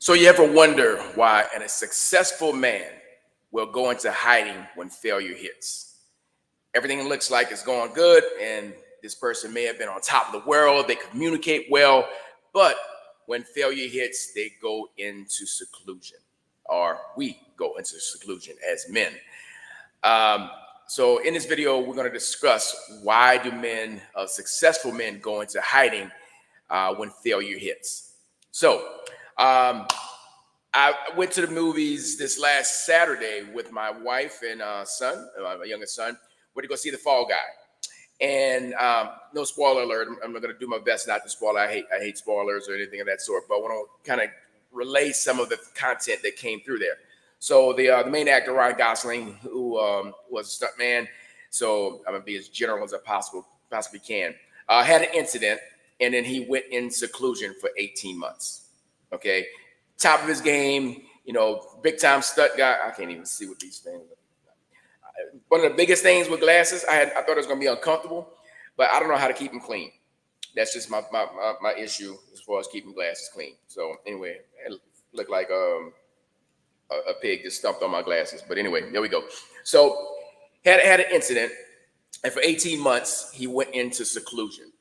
So you ever wonder why a successful man will go into hiding when failure hits? Everything looks like it's going good, and this person may have been on top of the world. They communicate well, but when failure hits, they go into seclusion, or we go into seclusion as men. Um, so in this video, we're going to discuss why do successful men, go into hiding when failure hits. So um, I went to the movies this last Saturday with my wife and son, my youngest son. Went to go see The Fall Guy, and no spoiler alert. I'm going to do my best not to spoil. I hate spoilers or anything of that sort. But I want to kind of relay some of the content that came through there. So the main actor, Ryan Gosling, who was a stuntman, so I'm gonna be as general as I possibly can, had an incident, and then he went in seclusion for 18 months. Okay, top of his game, big time stunt guy. I can't even see what these things are. One of the biggest things with glasses, I thought it was gonna be uncomfortable, but I don't know how to keep them clean. That's just my issue as far as keeping glasses clean. So anyway, it looked like a pig just stomped on my glasses. But anyway, there we go. So had an incident, and for 18 months he went into seclusion.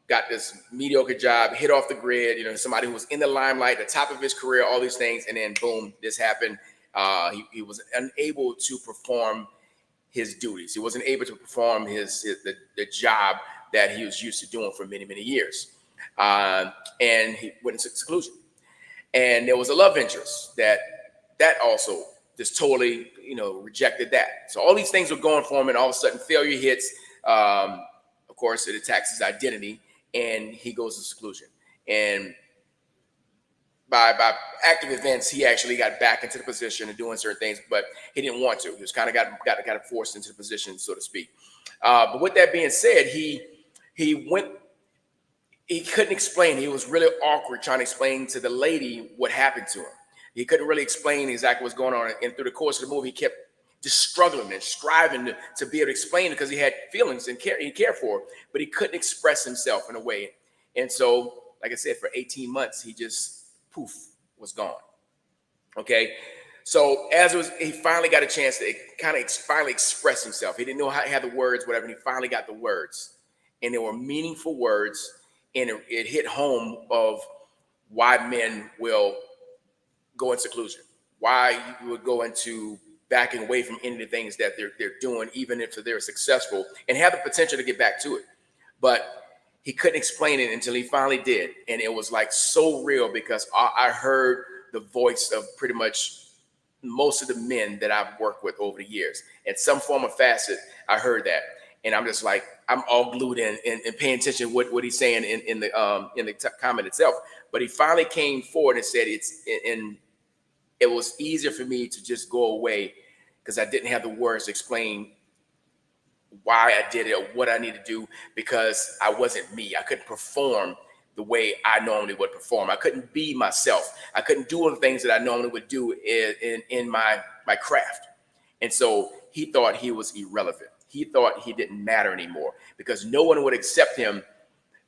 Got this mediocre job, hit off the grid. Somebody who was in the limelight, the top of his career, all these things, and then boom, this happened. He was unable to perform his duties. He wasn't able to perform the job that he was used to doing for many years, and he went into seclusion. And there was a love interest that also just totally, rejected that. So all these things were going for him, and all of a sudden failure hits. Of course, it attacks his identity, and he goes to seclusion. And by active events, he actually got back into the position of doing certain things, but he didn't want to. He was kind of got forced into the position, so to speak. But with that being said, he went. He couldn't explain. He was really awkward trying to explain to the lady what happened to him. He couldn't really explain exactly what's going on. And through the course of the movie, he kept just struggling and striving to be able to explain it, because he had feelings and he cared for her, but he couldn't express himself in a way. And so, like I said, for 18 months, he just was gone. Okay. So he finally got a chance to kind of finally express himself. He didn't know how to have the words, whatever. And he finally got the words, and they were meaningful words. And it hit home of why men will go in seclusion, why you would go into backing away from any of the things that they're doing, even if they're successful, and have the potential to get back to it. But he couldn't explain it until he finally did. And it was like so real, because I heard the voice of pretty much most of the men that I've worked with over the years. In some form or facet, I heard that. And I'm just like, I'm all glued in and paying attention to what he's saying in the comment itself. But he finally came forward and said it was easier for me to just go away, because I didn't have the words to explain why I did it or what I need to do, because I wasn't me. I couldn't perform the way I normally would perform. I couldn't be myself. I couldn't do the things that I normally would do in my craft. And so he thought he was irrelevant. He thought he didn't matter anymore, because no one would accept him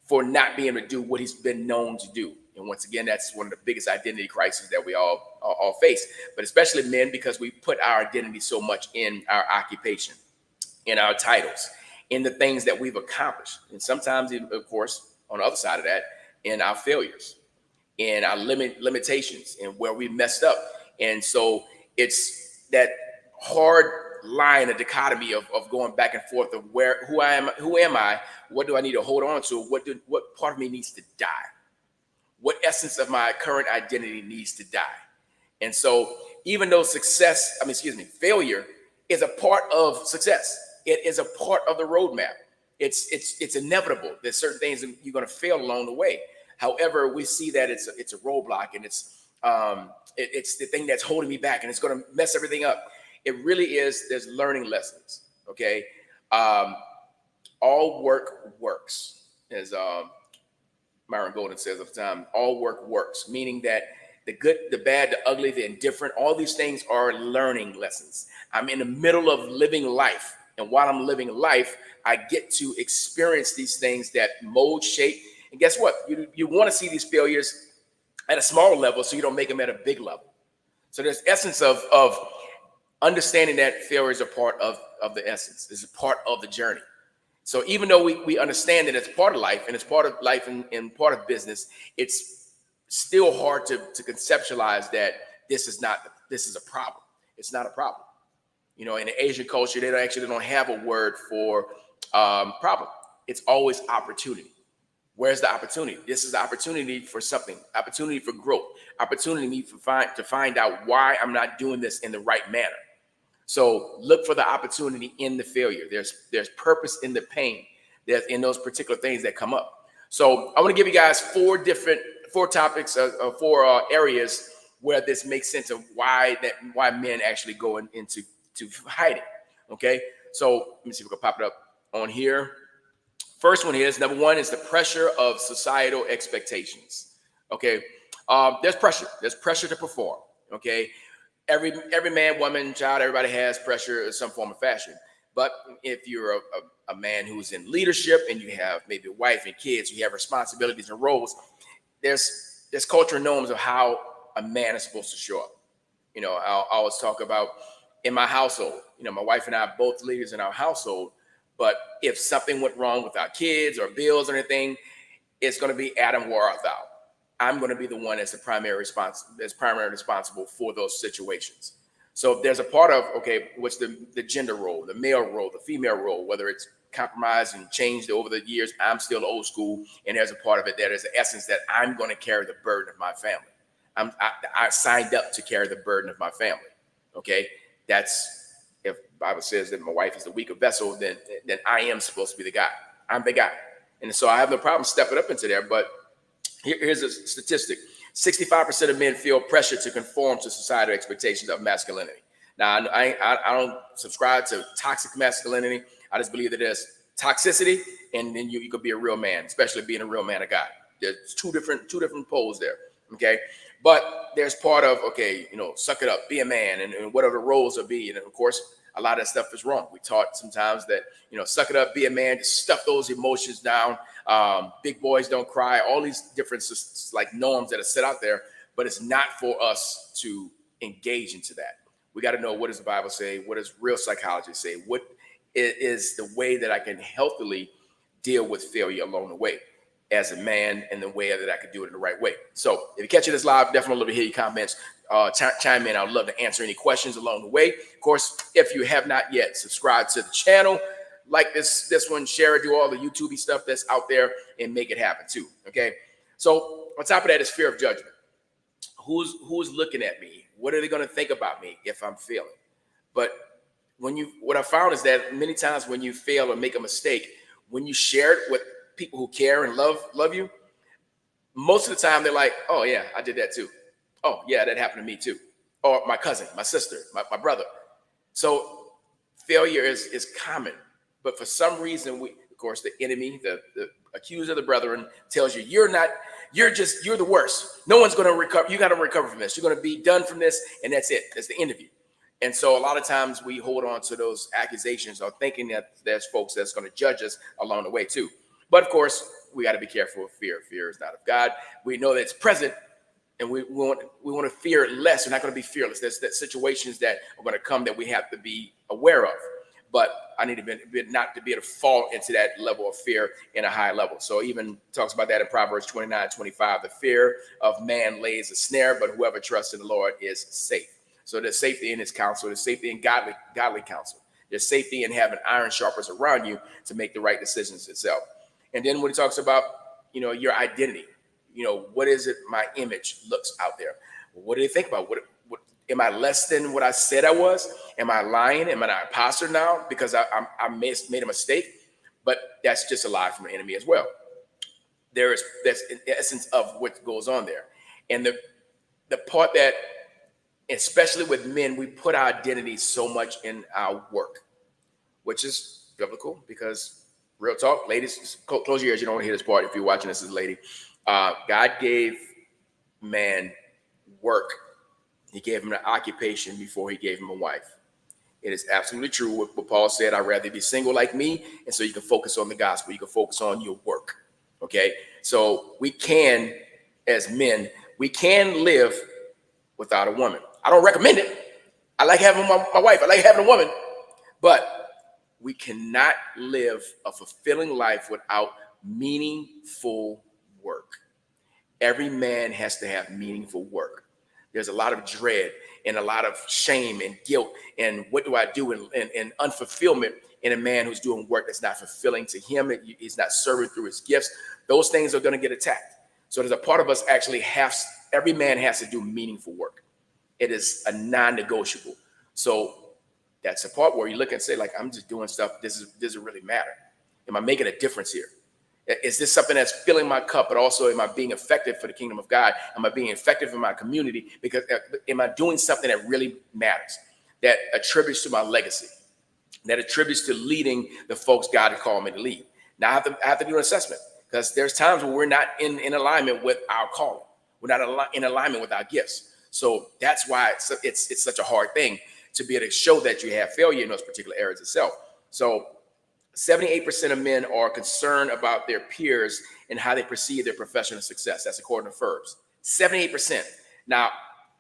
for not being able to do what he's been known to do. And once again, that's one of the biggest identity crises that we all face, but especially men, because we put our identity so much in our occupation, in our titles, in the things that we've accomplished. And sometimes, of course, on the other side of that, in our failures, in our limitations, and where we messed up. And so it's that hard line, a dichotomy of going back and forth of who am I, what do I need to hold on to, what part of me needs to die, what essence of my current identity needs to die. And so even though failure is a part of success, it is a part of the roadmap. It's inevitable. There's certain things that you're going to fail along the way. However, we see that it's a roadblock, and it's the thing that's holding me back, and it's going to mess everything up. It really is. There's learning lessons. Okay. All work works, as Myron Golden says all the time. All work works, meaning that the good, the bad, the ugly, the indifferent, all these things are learning lessons. I'm in the middle of living life. And while I'm living life, I get to experience these things that mold, shape. And guess what? You want to see these failures at a small level so you don't make them at a big level. So there's essence of understanding that failure is a part of the essence. It's a part of the journey. So even though we understand that it's part of life and it's part of life and part of business, it's still hard to conceptualize that this is a problem. It's not a problem. You know, in the Asian culture, they don't have a word for problem. It's always opportunity. Where's the opportunity? This is the opportunity for something, opportunity for growth, opportunity to find out why I'm not doing this in the right manner. So look for the opportunity in the failure. There's purpose in the pain. There's in those particular things that come up. So I want to give you guys four topics, four areas where this makes sense of why men actually go into hiding. Okay, so let me see if we can pop it up on here. First one here is number one is the pressure of societal expectations. Okay, there's pressure. There's pressure to perform. Okay, every man, woman, child, everybody has pressure in some form of fashion. But if you're a man who's in leadership and you have maybe a wife and kids, you have responsibilities and roles. There's cultural norms of how a man is supposed to show up. You know, I'll always talk about in my household. You know, my wife and I are both leaders in our household. But if something went wrong with our kids or bills or anything, it's going to be Adam, where art thou? I'm going to be the one that's primarily responsible for those situations. So there's a part of, okay, what's the gender role, the male role, the female role, whether it's compromised and changed over the years. I'm still old school, and there's a part of it that is the essence that I'm going to carry the burden of my family. I signed up to carry the burden of my family. Okay, that's. If the Bible says that my wife is the weaker vessel, then I am supposed to be the guy. I'm the guy. And so I have no problem stepping up into there. But here's a statistic. 65% of men feel pressure to conform to societal expectations of masculinity. Now, I don't subscribe to toxic masculinity. I just believe that there's toxicity, and then you could be a real man, especially being a real man of God. There's two different poles there. Okay. But there's part of, okay, you know, suck it up, be a man, and whatever the roles will be. And of course, a lot of that stuff is wrong. We taught sometimes that, you know, suck it up, be a man, just stuff those emotions down. Big boys don't cry, all these different like norms that are set out there, but it's not for us to engage into that. We got to know, what does the Bible say? What does real psychology say? What is the way that I can healthily deal with failure along the way as a man, and the way that I could do it in the right way. So if you catch this live, definitely love to hear your comments. Chime in. I would love to answer any questions along the way. Of course, if you have not yet, subscribe to the channel, like this one, share it, do all the YouTube stuff that's out there, and make it happen too. Okay. So on top of that is fear of judgment. Who's looking at me? What are they going to think about me if I'm failing? But what I found is that many times when you fail or make a mistake, when you share it with people who care and love you, most of the time they're like, oh yeah, I did that too. Oh yeah, that happened to me too. Or my cousin, my sister, my brother. So failure is common, but for some reason of course, the enemy, the accuser of the brethren, tells you you're the worst. No one's going to recover. You got to recover from this. You're going to be done from this, and that's it. That's the end of you. And so a lot of times we hold on to those accusations or thinking that there's folks that's going to judge us along the way too. But of course, we got to be careful of fear. Fear is not of God. We know that it's present, and we want to fear it less. We're not going to be fearless. There's situations that are going to come that we have to be aware of. But I need to be not to be able to fall into that level of fear in a high level. So even talks about that in Proverbs 29:25. The fear of man lays a snare, but whoever trusts in the Lord is safe. So there's safety in his counsel. There's safety in godly counsel. There's safety in having iron sharpers around you to make the right decisions itself. And then when he talks about, you know, your identity, you know, what is it my image looks out there? What do they think about? What am I less than what I said I was? Am I lying? Am I an imposter now because I made a mistake? But that's just a lie from the enemy as well. That's the essence of what goes on there. And the part that, especially with men, we put our identity so much in our work, which is biblical because, real talk, ladies, close your ears. You don't want to hear this part if you're watching this as a lady. God gave man work. He gave him an occupation before he gave him a wife. It is absolutely true what Paul said. I'd rather be single like me, and so you can focus on the gospel. You can focus on your work. Okay? So we can, as men, We can live without a woman. I don't recommend it. I like having my wife. I like having a woman. But we cannot live a fulfilling life without meaningful work. Every man has to have meaningful work. There's a lot of dread and a lot of shame and guilt and what do I do and unfulfillment in a man who's doing work that's not fulfilling to him. He's not serving through his gifts. Those things are going to get attacked. So there's a part of us actually every man has to do meaningful work. It is a non-negotiable. So that's a part where you look and say, like, I'm just doing stuff. Doesn't really matter. Am I making a difference here? Is this something that's filling my cup, but also am I being effective for the kingdom of God? Am I being effective in my community? Because am I doing something that really matters, that attributes to my legacy, that attributes to leading the folks God has called me to lead? Now I have to do an assessment, because there's times when we're not in alignment with our calling. We're not in alignment with our gifts. So that's why it's such a hard thing to be able to show that you have failure in those particular areas itself. So 78% of men are concerned about their peers and how they perceive their professional success. That's according to Forbes. 78%. Now,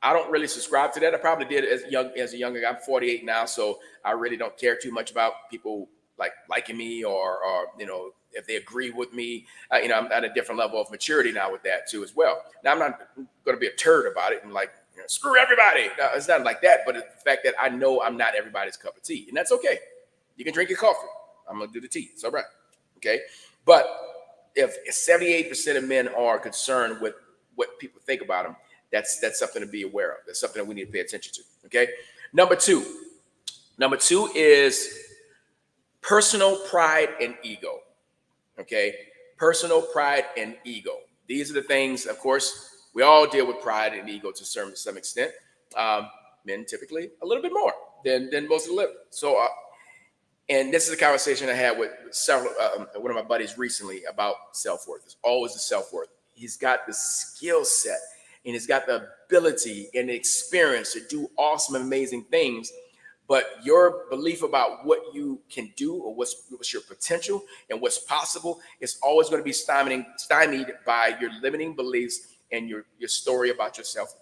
I don't really subscribe to that. I probably did as a younger guy. I'm 48 now, so I really don't care too much about people liking me or if they agree with me. I'm at a different level of maturity now with that too as well. Now, I'm not going to be a turd about it and screw everybody. No, it's not like that, but it's the fact that I know I'm not everybody's cup of tea, and that's okay. You can drink your coffee. I'm going to do the tea. It's all right. Okay. But if 78% of men are concerned with what people think about them, that's something to be aware of. That's something that we need to pay attention to. Okay. Number two is personal pride and ego. Okay. Personal pride and ego. These are the things, of course, we all deal with pride and ego to some extent. Men typically a little bit more than most of the living. So, and this is a conversation I had with one of my buddies recently about self-worth. It's always the self-worth. He's got the skill set and he's got the ability and the experience to do awesome, amazing things. But your belief about what you can do or what's your potential and what's possible is always going to be stymied by your limiting beliefs and your story about yourself.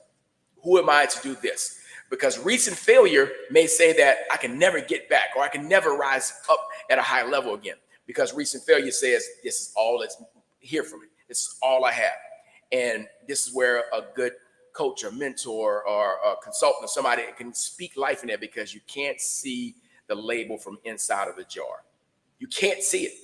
Who am I to do this? Because recent failure may say that I can never get back or I can never rise up at a high level again. Because recent failure says this is all that's here for me. This is all I have. And this is where a good coach or mentor or a consultant or somebody can speak life in there, because you can't see the label from inside of the jar. You can't see it.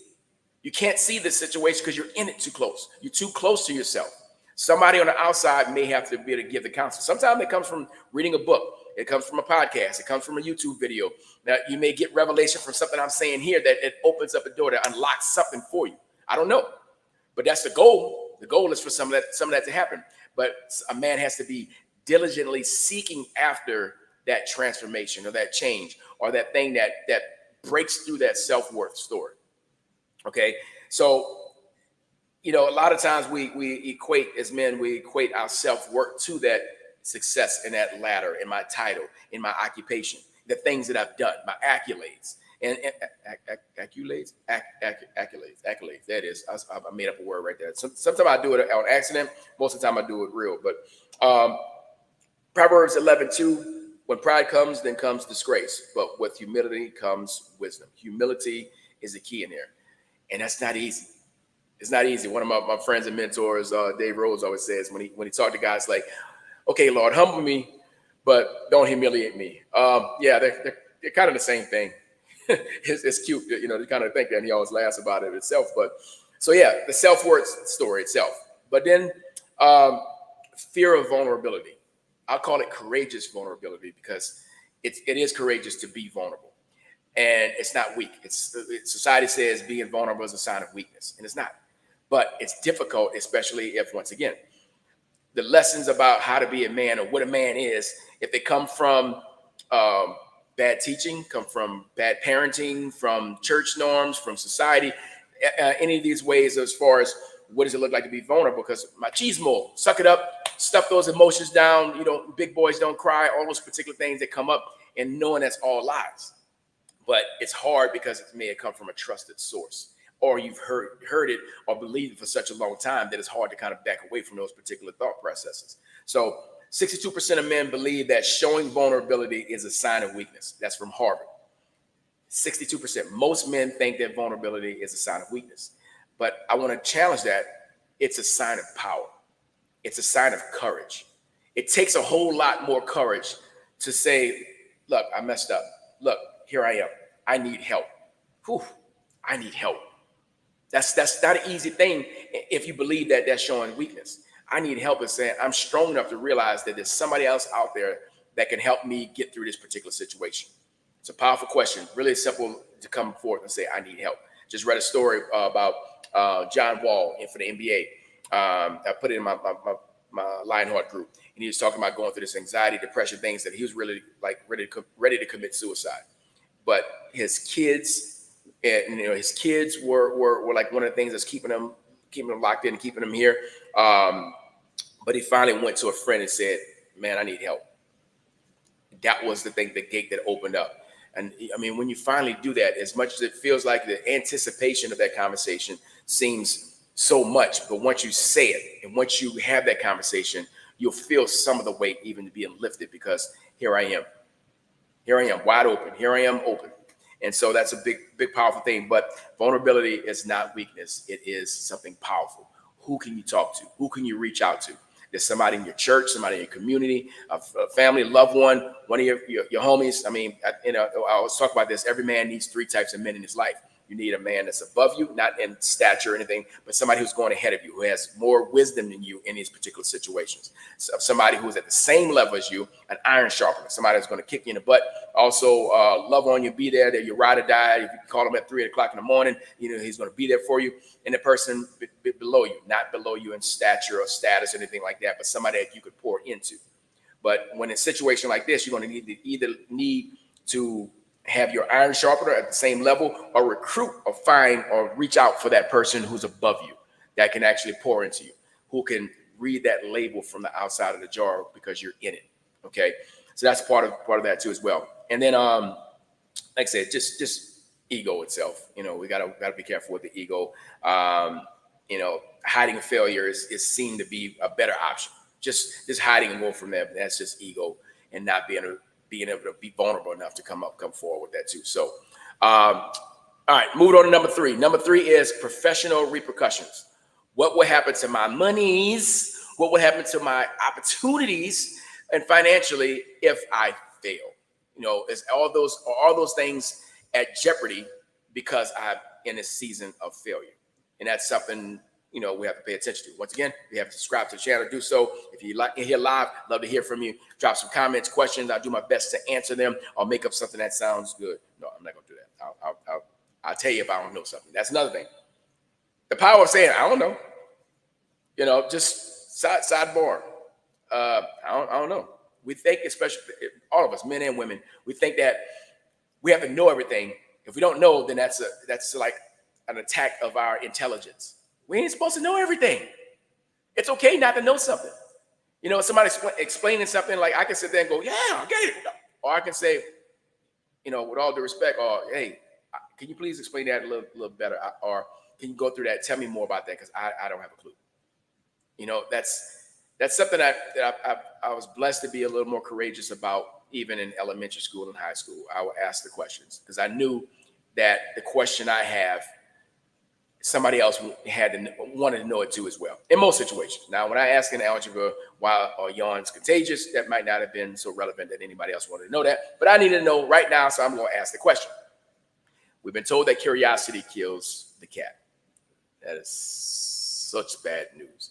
You can't see the situation because you're in it too close. You're too close to yourself. Somebody on the outside may have to be able to give the counsel. Sometimes it comes from reading a book. It comes from a podcast. It comes from a YouTube video. Now, you may get revelation from something I'm saying here that it opens up a door that unlocks something for you. I don't know, but that's the goal. The goal is for some of that to happen. But a man has to be diligently seeking after that transformation or that change or that thing that breaks through that self-worth story. Okay, so a lot of times we equate as men, we equate our self-worth to that success in that ladder, in my title, in my occupation, the things that I've done, my accolades. And accolades. That is, I made up a word right there. Sometimes I do it on accident. Most of the time I do it real. But Proverbs 11:2, when pride comes, then comes disgrace. But with humility comes wisdom. Humility is the key in there. And that's not easy. It's not easy. One of my friends and mentors, Dave Rose, always says when he talked to guys like, okay, Lord, humble me, but don't humiliate me. Yeah, they're kind of the same thing. It's cute, to kind of think that, and he always laughs about it itself. But so yeah, the self-worth story itself. But then fear of vulnerability. I'll call it courageous vulnerability, because it is courageous to be vulnerable, and it's not weak. Society says being vulnerable is a sign of weakness, and it's not. But it's difficult, especially if, once again, the lessons about how to be a man or what a man is, if they come from bad teaching, come from bad parenting, from church norms, from society, any of these ways as far as what does it look like to be vulnerable? Because machismo, suck it up, stuff those emotions down, big boys don't cry, all those particular things that come up, and knowing that's all lies. But it's hard because it may have come from a trusted source, or you've heard it or believed it for such a long time that it's hard to kind of back away from those particular thought processes. So 62% of men believe that showing vulnerability is a sign of weakness. That's from Harvard. 62%. Most men think that vulnerability is a sign of weakness. But I want to challenge that. It's a sign of power. It's a sign of courage. It takes a whole lot more courage to say, look, I messed up. Look, here I am. I need help. Whew, I need help. That's not an easy thing if you believe that that's showing weakness. I need help is saying I'm strong enough to realize that there's somebody else out there that can help me get through this particular situation. It's a powerful question. Really simple to come forth and say, I need help. Just read a story about John Wall for the NBA. I put it in my Lionheart group, and he was talking about going through this anxiety, depression, things that he was really like ready to commit suicide. But his kids, and his kids were like one of the things that's keeping him locked in and keeping him here. But he finally went to a friend and said, "Man, I need help." That was the thing, the gate that opened up. And I mean, when you finally do that, as much as it feels like the anticipation of that conversation seems so much, but once you say it and once you have that conversation, you'll feel some of the weight even being lifted, because here I am wide open. Here I am open. And so that's a big, powerful thing. But vulnerability is not weakness. It is something powerful. Who can you talk to? Who can you reach out to? There's somebody in your church, somebody in your community, a family, a loved one of your homies. I mean, I always talk about this. Every man needs 3 types of men in his life. You need a man that's above you, not in stature or anything, but somebody who's going ahead of you, who has more wisdom than you in these particular situations. So somebody who's at the same level as you, an iron sharpener, somebody that's going to kick you in the butt, also love on you, be there, that you ride or die. If you call him at 3 o'clock in the morning, he's going to be there for you. And the person below you, not below you in stature or status or anything like that, but somebody that you could pour into. But when in a situation like this, you're going to need to have your iron sharpener at the same level, or recruit or find or reach out for that person who's above you that can actually pour into you, who can read that label from the outside of the jar because you're in it. Okay. So that's part of that too as well. And then, like I said, just ego itself, we gotta be careful with the ego. Hiding failure is seen to be a better option. Just hiding and going from there. That's just ego, and not being able to be vulnerable enough to come forward with that too. So, all right, moving on to number 3. Number 3 is professional repercussions. What will happen to my monies? What will happen to my opportunities and financially if I fail? Is all those things at jeopardy because I'm in a season of failure? And that's something we have to pay attention to. Once again, you have to subscribe to the channel. Do so. If you like here live, love to hear from you. Drop some comments, questions. I'll do my best to answer them. I'll make up something that sounds good. No, I'm not gonna do that. I'll tell you if I don't know something. That's another thing. The power of saying I don't know. Just sidebar. I don't know. We think, especially all of us, men and women, we think that we have to know everything. If we don't know, then that's like an attack of our intelligence. We ain't supposed to know everything. It's okay not to know something. Somebody explaining something, like I can sit there and go, yeah, I get it. Or I can say, with all due respect, hey, can you please explain that a little better? Or can you go through that? Tell me more about that, because I don't have a clue. That's something that I was blessed to be a little more courageous about, even in elementary school and high school. I would ask the questions because I knew that the question I have, somebody else wanted to know it too as well, in most situations. Now, when I ask in algebra why are yawns contagious, that might not have been so relevant that anybody else wanted to know that, but I needed to know right now, so I'm going to ask the question. We've been told that curiosity kills the cat. That is such bad news,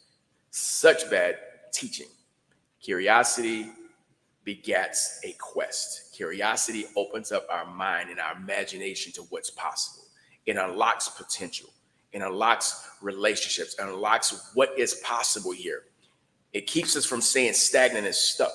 such bad teaching. Curiosity begets a quest. Curiosity opens up our mind and our imagination to what's possible. It unlocks potential. It unlocks relationships. It unlocks what is possible here. It keeps us from staying stagnant and stuck.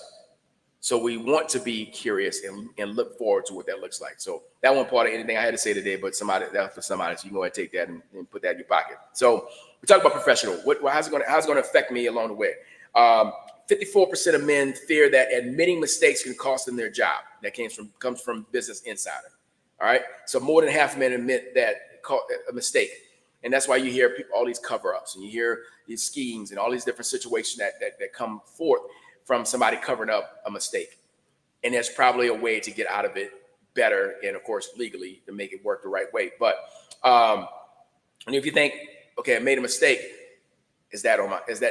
So we want to be curious and look forward to what that looks like. So that wasn't part of anything I had to say today, but that's for somebody. So you can go ahead and take that and put that in your pocket. So we talk about professional. How's it going to affect me along the way? 54% of men fear that admitting mistakes can cost them their job. That comes from Business Insider. All right. So more than half of men admit that a mistake And that's why you hear people, all these cover-ups, and you hear these schemes and all these different situations that come forth from somebody covering up a mistake. And there's probably a way to get out of it better, and of course legally, to make it work the right way. But and if you think, okay, I made a mistake, is that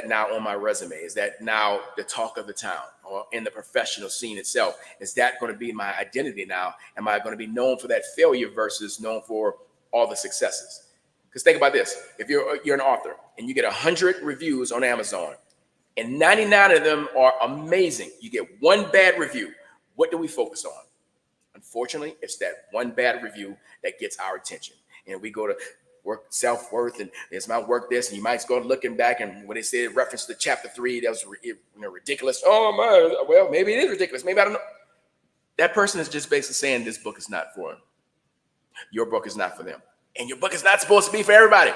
now on my resume? Is that now the talk of the town or in the professional scene itself? Is that going to be my identity now? Am I going to be known for that failure versus known for all the successes? Because think about this: if you're an author and you get 100 reviews on Amazon, and 99 of them are amazing, you get one bad review. What do we focus on? Unfortunately, it's that one bad review that gets our attention, and we go to work, self-worth, and is my work this, and you might go looking back, and when they say reference to chapter 3, that was ridiculous. Oh my, well, maybe it is ridiculous. Maybe I don't know. That person is just basically saying this book is not for them. Your book is not for them, and your book is not supposed to be for everybody.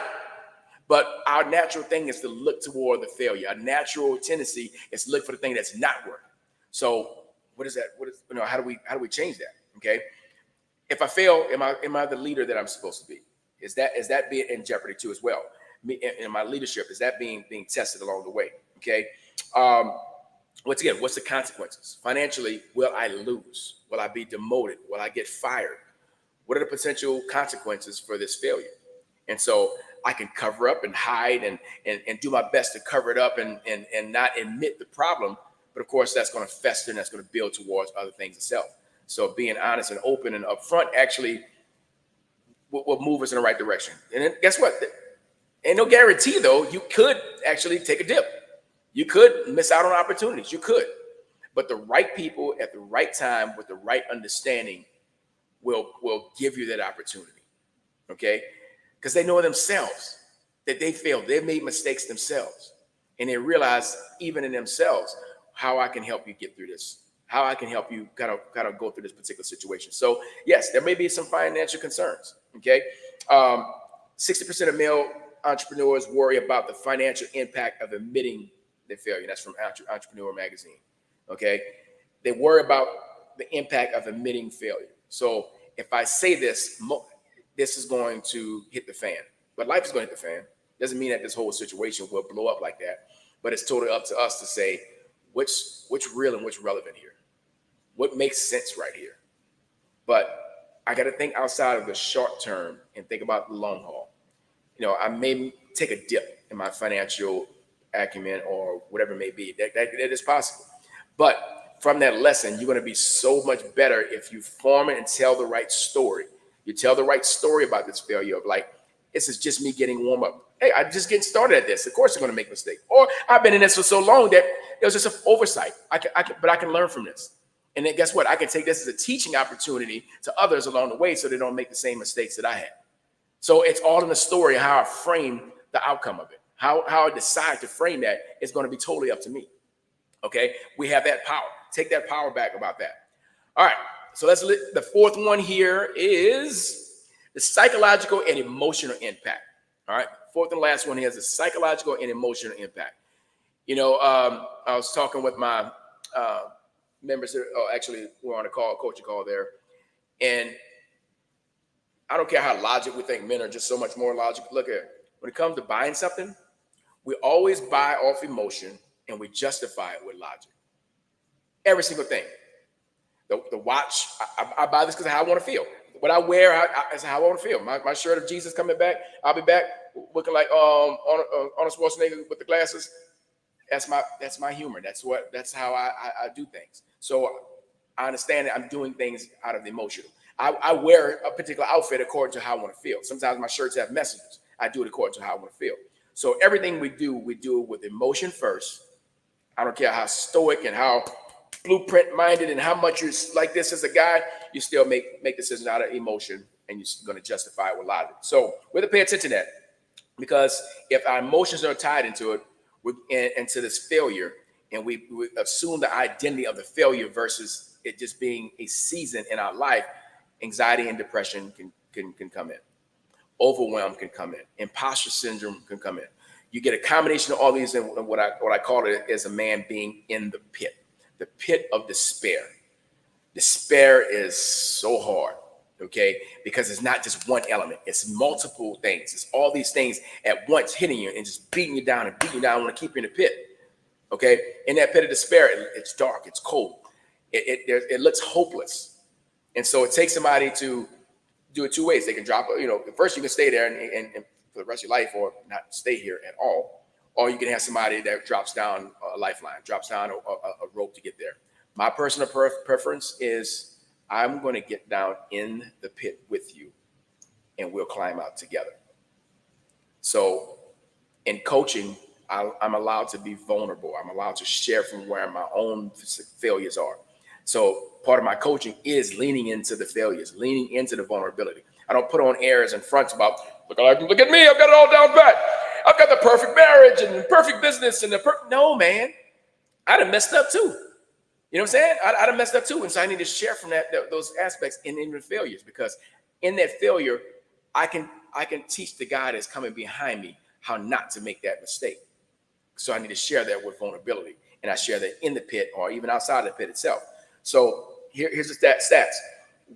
But our natural thing is to look toward the failure. Our natural tendency is to look for the thing that's not working. So what is that? How do we change that? Okay, if I fail, am I the leader that I'm supposed to be? Is that being in jeopardy too as well? Me in my leadership, is that being tested along the way? Okay. Once again, what's the consequences? Financially, will I lose? Will I be demoted? Will I get fired? What are the potential consequences for this failure? And so I can cover up and hide and do my best to cover it up and not admit the problem. But of course, that's going to fester and that's going to build towards other things itself. So being honest and open and upfront actually will move us in the right direction. And then guess what? Ain't no guarantee, though. You could actually take a dip. You could miss out on opportunities. You could. But the right people at the right time with the right understanding will give you that opportunity. Okay? Because they know themselves that they failed. They've made mistakes themselves. And they realize, even in themselves, how I can help you get through this, how I can help you kind of go through this particular situation. So yes, there may be some financial concerns. Okay. 60% of male entrepreneurs worry about the financial impact of admitting their failure. That's from Entrepreneur Magazine. Okay. They worry about the impact of admitting failure. So if I say this, this is going to hit the fan, but life is going to hit the fan. Doesn't mean that this whole situation will blow up like that, but it's totally up to us to say what's real and what's relevant here. What makes sense right here? But I got to think outside of the short term and think about the long haul. I may take a dip in my financial acumen or whatever it may be. That is possible. But from that lesson, you're going to be so much better if you form it and tell the right story. You tell the right story about this failure of like, this is just me getting warm up. Hey, I'm just getting started at this. Of course, I'm going to make mistakes. Or I've been in this for so long that it was just an oversight. But I can learn from this. And then guess what? I can take this as a teaching opportunity to others along the way so they don't make the same mistakes that I had. So it's all in the story of how I frame the outcome of it. How I decide to frame that is going to be totally up to me. Okay? We have that power. Take that power back about that. All right. So the fourth one here is the psychological and emotional impact. All right. Fourth and last one here is the psychological and emotional impact. I was talking with my members that actually were on a coaching call there. And I don't care how logical we think men are just so much more logical. Look at when it comes to buying something, we always buy off emotion and we justify it with logic. Every single thing. The watch, I buy this because of how I want to feel. What I wear is how I want to feel. My shirt of Jesus coming back, I'll be back looking like Arnold Schwarzenegger with the glasses. That's my humor. That's how I do things. So I understand that I'm doing things out of the emotional. I wear a particular outfit according to how I want to feel. Sometimes my shirts have messages. I do it according to how I want to feel. So everything we do it with emotion first. I don't care how stoic and how blueprint minded and how much you're like this as a guy, you still make decisions out of emotion and you're going to justify it with logic. So we have to pay attention to that, because if our emotions are tied into it, into this failure, and we assume the identity of the failure versus it just being a season in our life, anxiety and depression can come in. Overwhelm can come in. Imposter syndrome can come in. You get a combination of all these, and what I call it is a man being in the pit of despair. Despair is so hard. okay? Because it's not just one element, it's multiple things. It's all these things at once hitting you and just beating you down and beating you down, want to keep you in the pit, okay? In that pit of despair, it's dark, it's cold, it looks hopeless. And so it takes somebody to do it two ways. They can drop, first you can stay there and for the rest of your life, or not stay here at all, or you can have somebody that drops down a lifeline, drops down a rope to get there. My personal preference is I'm going to get down in the pit with you and we'll climb out together. So in coaching, I'm allowed to be vulnerable. I'm allowed to share from where my own failures are. So part of my coaching is leaning into the failures, leaning into the vulnerability. I don't put on airs and fronts about, look at me, I've got it all down pat. I've got the perfect marriage and the perfect business and no, man, I done messed up too. You know what I'm saying? I done messed up too. And so I need to share from those aspects in even failures, because in that failure, I can teach the guy that's coming behind me how not to make that mistake. So I need to share that with vulnerability. And I share that in the pit or even outside the pit itself. So here's the stats.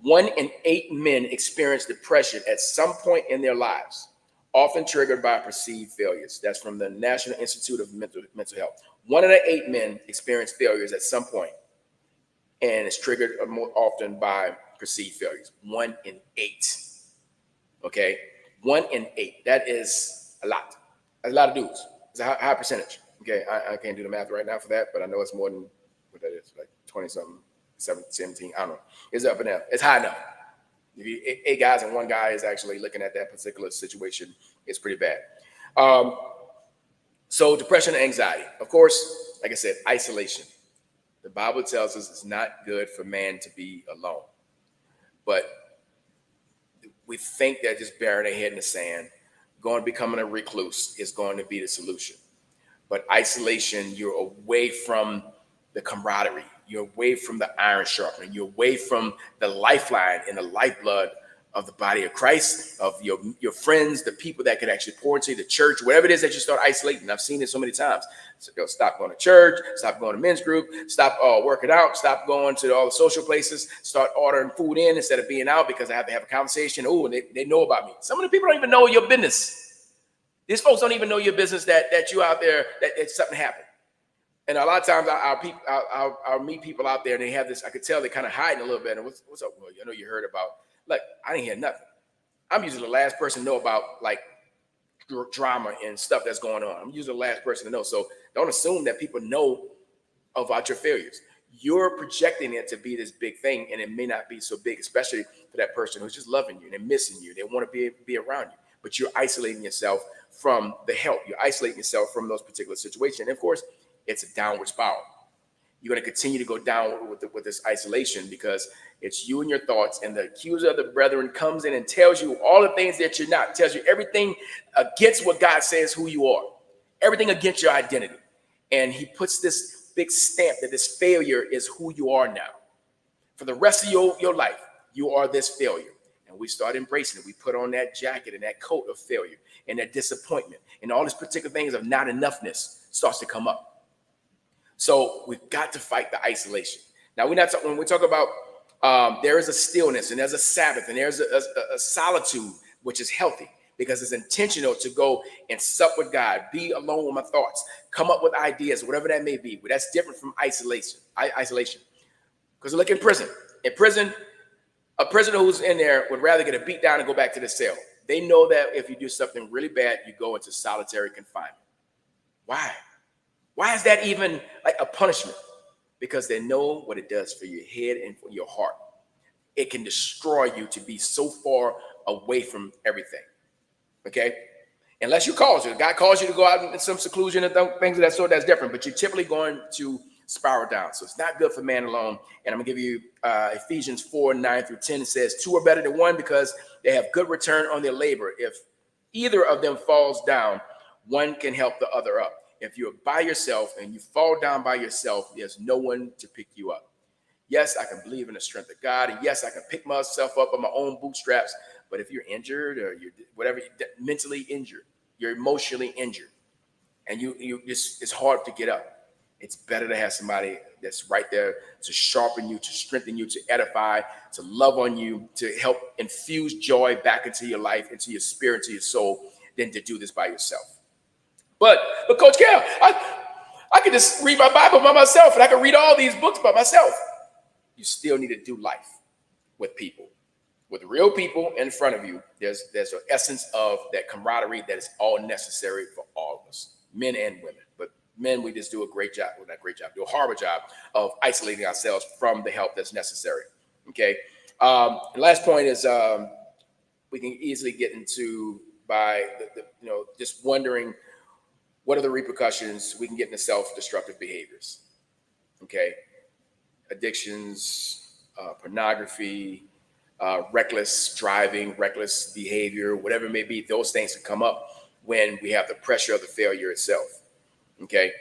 1 in 8 men experience depression at some point in their lives, often triggered by perceived failures. That's from the National Institute of Mental Health. 1 in 8 men experience failures at some point, and it's triggered more often by perceived failures. 1 in 8. Okay, 1 in 8. That is a lot. That's a lot of dudes. It's a high percentage. Okay, I can't do the math right now for that, but I know it's more than what that is, like 20 something, 17. I don't know. It's up and down. It's high enough. If you 8 guys and 1 guy is actually looking at that particular situation, it's pretty bad. So depression and anxiety, of course, like I said, isolation. The Bible tells us it's not good for man to be alone. But we think that just burying their head in the sand, becoming a recluse is going to be the solution. But isolation, you're away from the camaraderie. You're away from the iron sharpening. You're away from the lifeline and the lifeblood of the body of Christ, of your friends, the people that can actually pour into the church, whatever it is that you start isolating. I've seen it so many times. So stop going to church, stop going to men's group, stop working out, stop going to all the social places, start ordering food in instead of being out because I have to have a conversation. Oh, they know about me. Some of the people don't even know your business. These folks don't even know your business that you out there, that something happened. And a lot of times I'll meet people out there and they have this, I could tell they're kind of hiding a little bit. And what's up, Will? I know you heard about, look, I didn't hear nothing. I'm usually the last person to know about like drama and stuff that's going on. I'm usually the last person to know. So don't assume that people know about your failures. You're projecting it to be this big thing, and it may not be so big, especially for that person who's just loving you and they're missing you. They want to be around you, but you're isolating yourself from the help. You're isolating yourself from those particular situations. And of course, it's a downward spiral. You're going to continue to go down with this isolation because it's you and your thoughts, and the accuser of the brethren comes in and tells you all the things that you're not, tells you everything against what God says who you are, everything against your identity. And he puts this big stamp that this failure is who you are now. For the rest of your life, you are this failure. And we start embracing it. We put on that jacket and that coat of failure and that disappointment, and all these particular things of not enoughness starts to come up. So we've got to fight the isolation. Now, when we talk about there is a stillness and there's a Sabbath and there's a solitude, which is healthy because it's intentional to go and sup with God, be alone with my thoughts, come up with ideas, whatever that may be. But that's different from isolation. Because look in prison. In prison, a prisoner who's in there would rather get a beat down and go back to the cell. They know that if you do something really bad, you go into solitary confinement. Why? Why is that even like a punishment? Because they know what it does for your head and for your heart. It can destroy you to be so far away from everything. Okay? Unless you cause it. God calls you to go out in some seclusion and things of that sort, that's different. But you're typically going to spiral down. So it's not good for man alone. And I'm going to give you Ephesians 4:9-10. It says, 2 are better than 1 because they have good return on their labor. If either of them falls down, one can help the other up. If you're by yourself and you fall down by yourself, there's no one to pick you up. Yes, I can believe in the strength of God. And yes, I can pick myself up on my own bootstraps. But if you're injured or you're whatever, you're mentally injured, you're emotionally injured, and it's hard to get up. It's better to have somebody that's right there to sharpen you, to strengthen you, to edify, to love on you, to help infuse joy back into your life, into your spirit, into your soul, than to do this by yourself. But Coach Cal, I can just read my Bible by myself, and I can read all these books by myself. You still need to do life with people, with real people in front of you. There's an essence of that camaraderie that is all necessary for all of us, men and women. But men, we just do a great job, well, not great job, do a horrible job of isolating ourselves from the help that's necessary. Okay. The last point is we can easily get into by just wondering what are the repercussions. We can get into self-destructive behaviors. Okay. Addictions, pornography, reckless driving, reckless behavior, whatever it may be. Those things can come up when we have the pressure of the failure itself. Okay.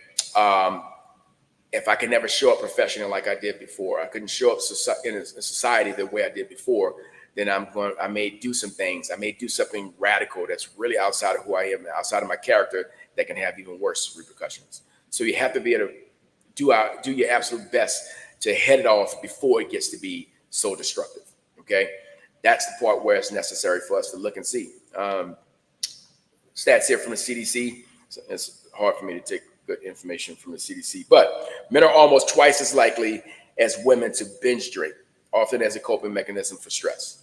If I can never show up professionally like I did before, I couldn't show up in a society the way I did before, then I may do some things. I may do something radical that's really outside of who I am, outside of my character, that can have even worse repercussions. So you have to be able to do your absolute best to head it off before it gets to be so destructive. Okay. That's the part where it's necessary for us to look and see. Stats here from the CDC. So it's hard for me to take good information from the CDC, but men are almost twice as likely as women to binge drink, often as a coping mechanism for stress.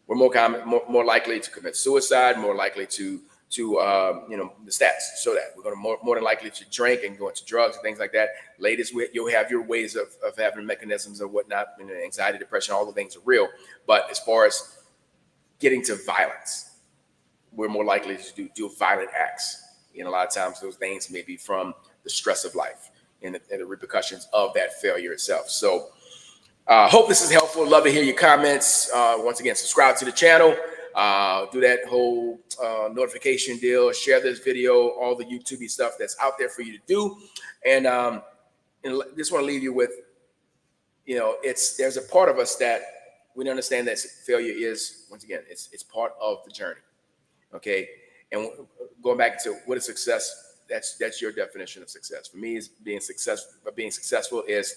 We're more likely to commit suicide, more likely to the stats show that we're going to more than likely to drink and go into drugs and things like that. Ladies, you'll have your ways of having mechanisms and whatnot, and anxiety, depression, all the things are real. But as far as getting to violence, we're more likely to do violent acts. And a lot of times those things may be from the stress of life and the repercussions of that failure itself. So hope this is helpful. Love to hear your comments. Once again, subscribe to the channel. Do that whole notification deal. Share this video, all the YouTube stuff that's out there for you to do. And just want to leave you with, there's a part of us that we understand that failure is, once again, it's part of the journey. Okay. And going back to what is success, that's your definition of success. For me, is being successful is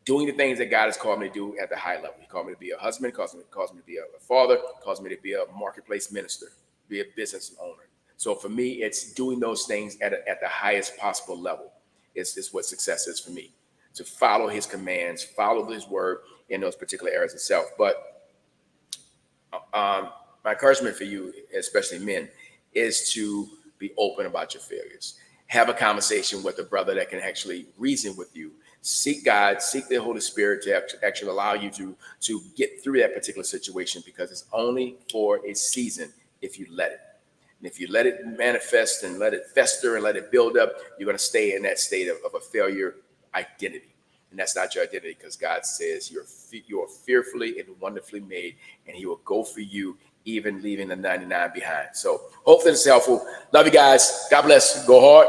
doing the things that God has called me to do at the high level. He called me to be a husband, calls me to be a father, calls me to be a marketplace minister, be a business owner. So for me, it's doing those things at the highest possible level. It's what success is for me, to follow his commands, follow his word in those particular areas itself. But my encouragement for you, especially men, is to be open about your failures. Have a conversation with a brother that can actually reason with you. Seek God, seek the Holy Spirit to actually allow you to get through that particular situation, because it's only for a season if you let it. And if you let it manifest and let it fester and let it build up, you're going to stay in that state of a failure identity. And that's not your identity, because God says you're fearfully and wonderfully made, and he will go for you, even leaving the 99 behind. So hopefully this is helpful. Love you guys. God bless. Go hard.